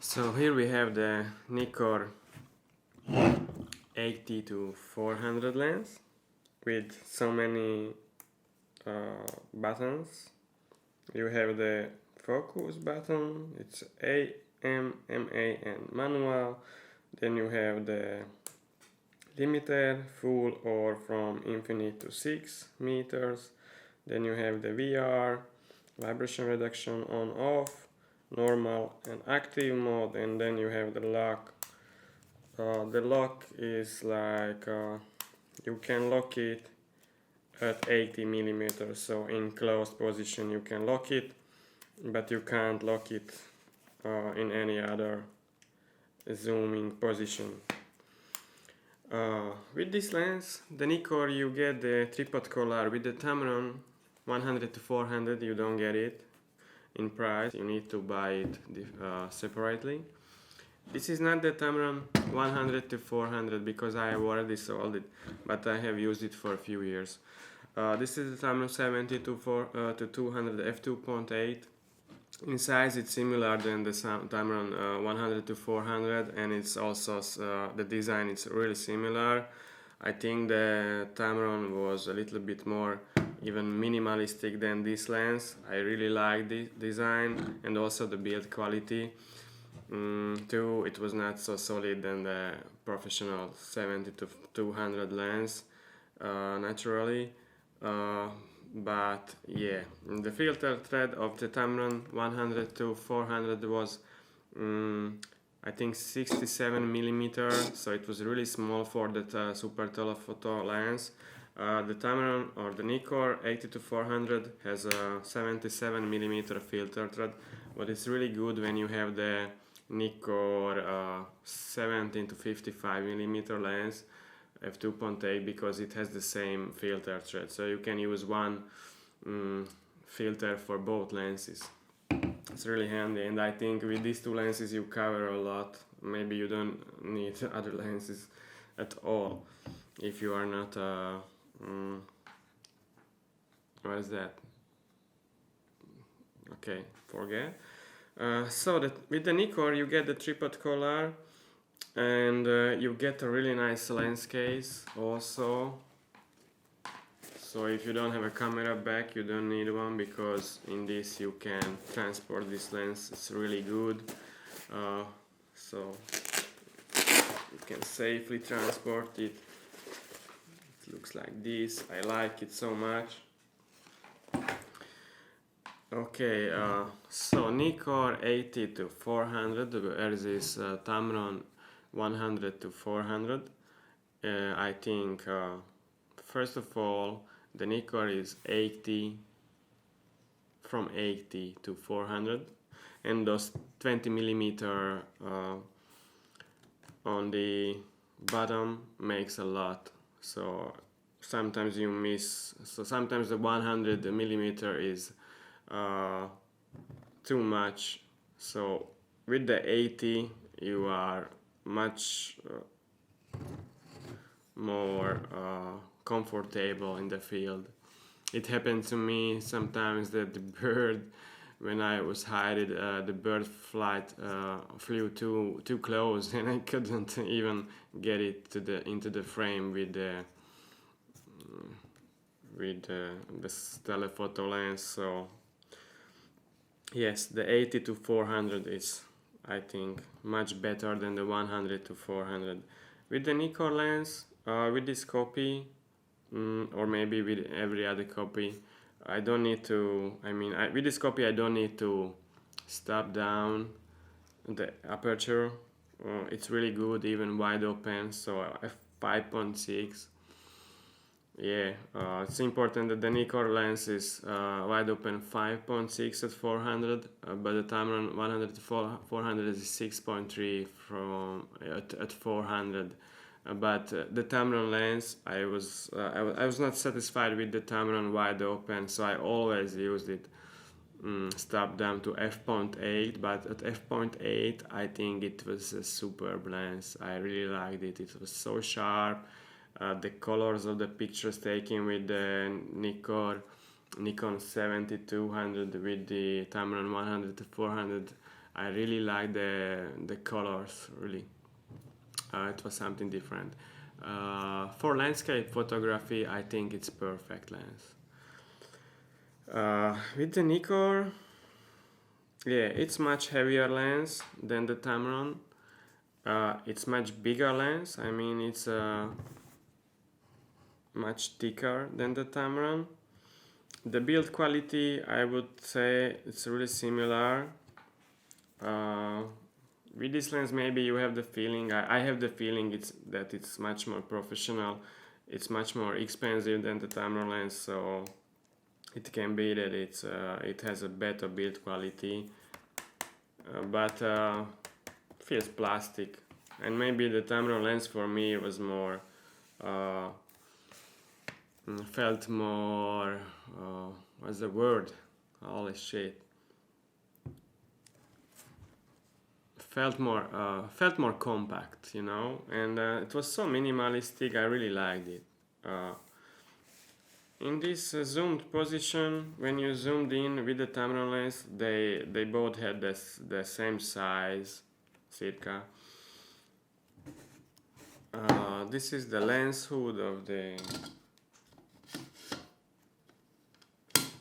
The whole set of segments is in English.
So here we have the Nikon 80 to 400 lens with so many buttons. You have the focus button, it's A, M, MA and manual. Then you have the limiter, full or from infinite to 6 meters. Then you have the VR, vibration reduction on off, normal and active mode, and then you have the lock. The lock is like you can lock it at 80 millimeters, so in closed position you can lock it, but you can't lock it in any other zooming position. With this lens, the Nikon, you get the tripod collar. With the Tamron 100 to 400 you don't get it in price, you need to buy it separately. This is not the Tamron 100 to 400 because I have already sold it, but I have used it for a few years. This is the Tamron 70 to 200 f2.8. In size it's similar than the Tamron 100 to 400, and it's also the design is really similar. I think the Tamron was a little bit more even minimalistic than this lens. I really like the design and also the build quality. Too, it was not so solid than the professional 70 to 200 lens naturally. But yeah, the filter thread of the Tamron 100 to 400 was I think 67 millimeter, so it was really small for the super telephoto lens. The Tamron or the Nikon 80 to 400 has a 77 millimeter filter thread, but it's really good when you have the Nikon 17 to 55 millimeter lens f2.8 because it has the same filter thread, so you can use one filter for both lenses. It's really handy, and I think with these two lenses you cover a lot. Maybe you don't need other lenses at all if you are not what is that? Okay, forget. So that with the Nikon you get the tripod collar, and you get a really nice lens case also. So if you don't have a camera back, you don't need one, because in this you can transport this lens. It's really good. So you can safely transport it. It looks like this. I like it so much. Okay, so Nikon 80 to 400 versus Tamron 100 to 400. I think first of all the Nikon is 80 from 80 to 400, and those 20 millimeter on the bottom makes a lot. So sometimes you miss. So sometimes the 100 millimeter is too much. So with the 80 you are much more comfortable in the field. It happened to me sometimes that the bird, when I was hiding, the bird flew too close, and I couldn't even get it into the frame with the telephoto lens. So yes, the 80 to 400 is, I think, much better than the 100 to 400. With the Nikon lens, with this copy, or maybe with every other copy, I don't need to, with this copy I don't need to stop down the aperture. It's really good, even wide open, so 5.6. Yeah, it's important that the Nikon lens is wide open 5.6 at 400, but the Tamron 100 to 400 is 6.3 at 400. But the Tamron lens, I was not satisfied with the Tamron wide open, so I always used it stop down to f.8. But at f.8, I think it was a superb lens. I really liked it. It was so sharp. The colors of the pictures taken with the Nikon 70-200 with the Tamron 100 to 400, I really like the colors, really. It was something different. For landscape photography, I think it's perfect lens. With the Nikon, yeah, it's much heavier lens than the Tamron. It's much bigger lens. I mean, it's much thicker than the Tamron. The build quality, I would say it's really similar. With this lens, maybe you have the feeling, I have the feeling that it's much more professional. It's much more expensive than the Tamron lens, so it can be that it has a better build quality, but feels plastic. And maybe the Tamron lens for me was more felt more what's the word? Holy shit. Felt more compact, you know, and it was so minimalistic. I really liked it. In this zoomed position, when you zoomed in with the Tamron lens, they both had the same size, circa. This is the lens hood of the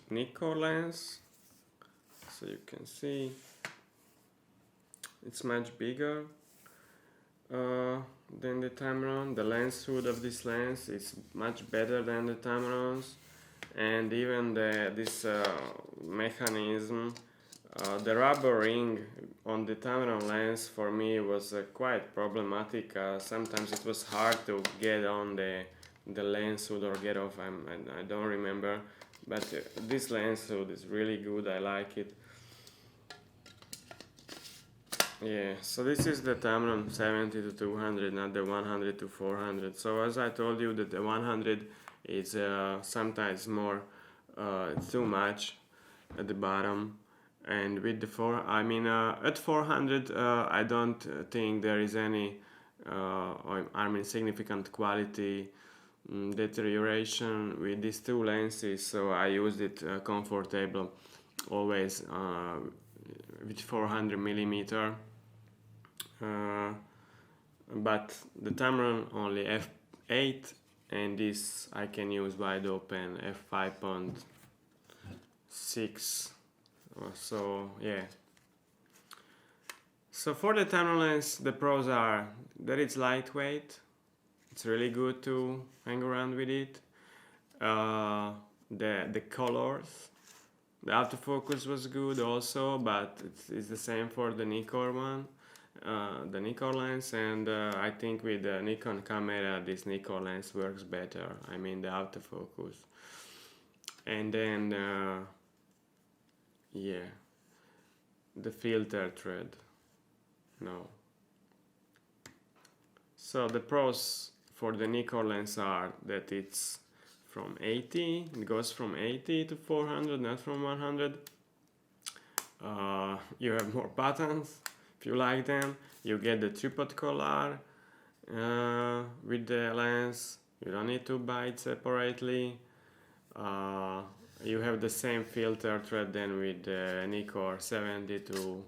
Nikon lens, so you can see it's much bigger than the Tamron. The lens hood of this lens is much better than the Tamron's, and even this mechanism, the rubber ring on the Tamron lens for me was quite problematic. Sometimes it was hard to get on the lens hood or get off. I don't remember, but this lens hood is really good. I like it. Yeah, so this is the Tamron 70 to 200, not the 100 to 400. So as I told you, that the 100 is sometimes more too much at the bottom, and with the at 400 I don't think there is any significant quality deterioration with these two lenses. So I used it comfortable always with 400 millimeter. But the Tamron only f8, and this I can use wide open f5.6. So yeah. So for the Tamron lens, the pros are that it's lightweight. It's really good to hang around with it. The colors. The autofocus was good also, but it's the same for the Nikon one, the Nikon lens, and I think with the Nikon camera this Nikon lens works better. I mean the autofocus. And then yeah, the filter thread. No. So the pros for the Nikon lens are that it's from 80, it goes from 80 to 400, not from 100. You have more buttons if you like them. You get the tripod collar with the lens. You don't need to buy it separately. You have the same filter thread then with the Nikon 17 to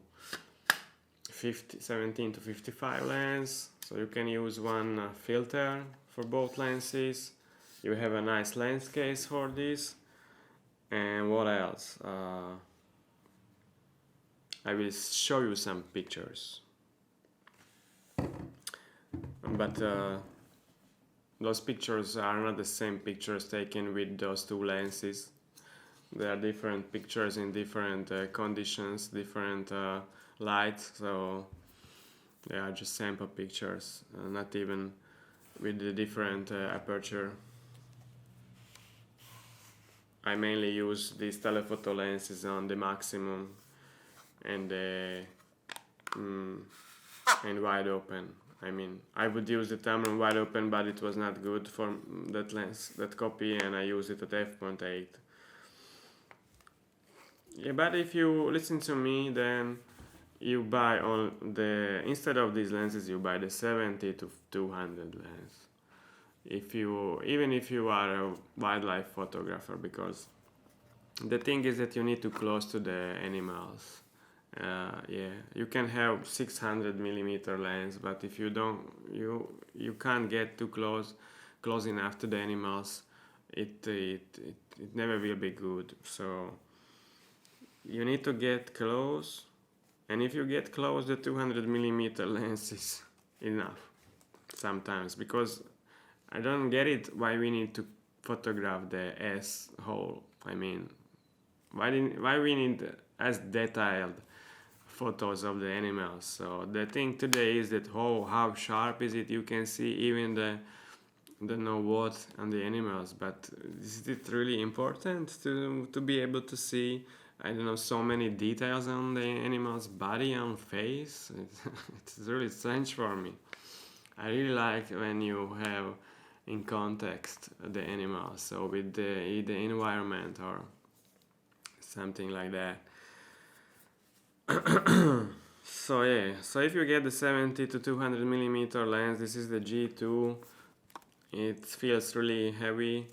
55 lens. So you can use one filter for both lenses. You have a nice lens case for this. And what else? I will show you some pictures. But those pictures are not the same pictures taken with those two lenses. They are different pictures in different conditions, different lights. So they are just sample pictures, not even with the different aperture. I mainly use these telephoto lenses on the maximum and and wide open. I mean, I would use the Tamron wide open, but it was not good for that lens, that copy, and I use it at f.8. Yeah, but if you listen to me, then you buy instead of these lenses, you buy the 70 to 200 lens. Even if you are a wildlife photographer, because the thing is that you need to close to the animals, Yeah, you can have 600 millimeter lens, but if you don't, you can't get too close enough to the animals, it never will be good. So you need to get close, and if you get close, the 200 millimeter lens is enough sometimes, because I don't get it why we need to photograph the S hole. I mean, why we need as detailed photos of the animals. So the thing today is that how sharp is it? You can see even the know what on the animals, but is it really important to be able to see, I don't know, so many details on the animal's body and face? It's really strange for me. I really like when you have in context the animals, so with the environment or something like that. So yeah, so if you get the 70 to 200 millimeter lens, this is the G2. It feels really heavy,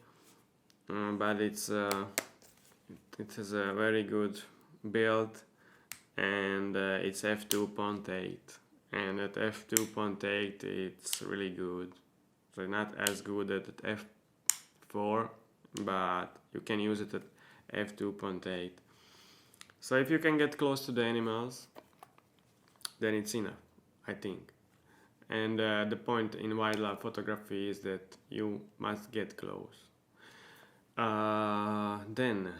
but it has a very good build, and it's f2.8, and at f2.8 it's really good. So not as good at f4, but you can use it at f2.8. So if you can get close to the animals, then it's enough, I think. And the point in wildlife photography is that you must get close. Then,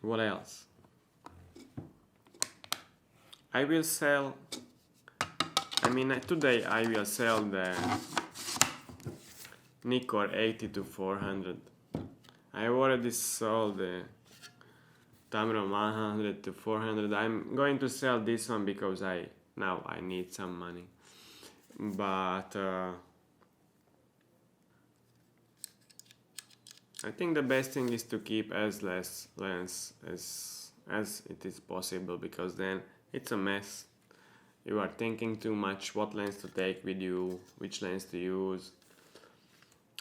what else? I will sell, today I will sell the Nikon 80 to 400. I already sold the Tamron 100 to 400. I'm going to sell this one because now I need some money. But I think the best thing is to keep as less lens as it is possible, because then it's a mess. You are thinking too much what lens to take with you, which lens to use.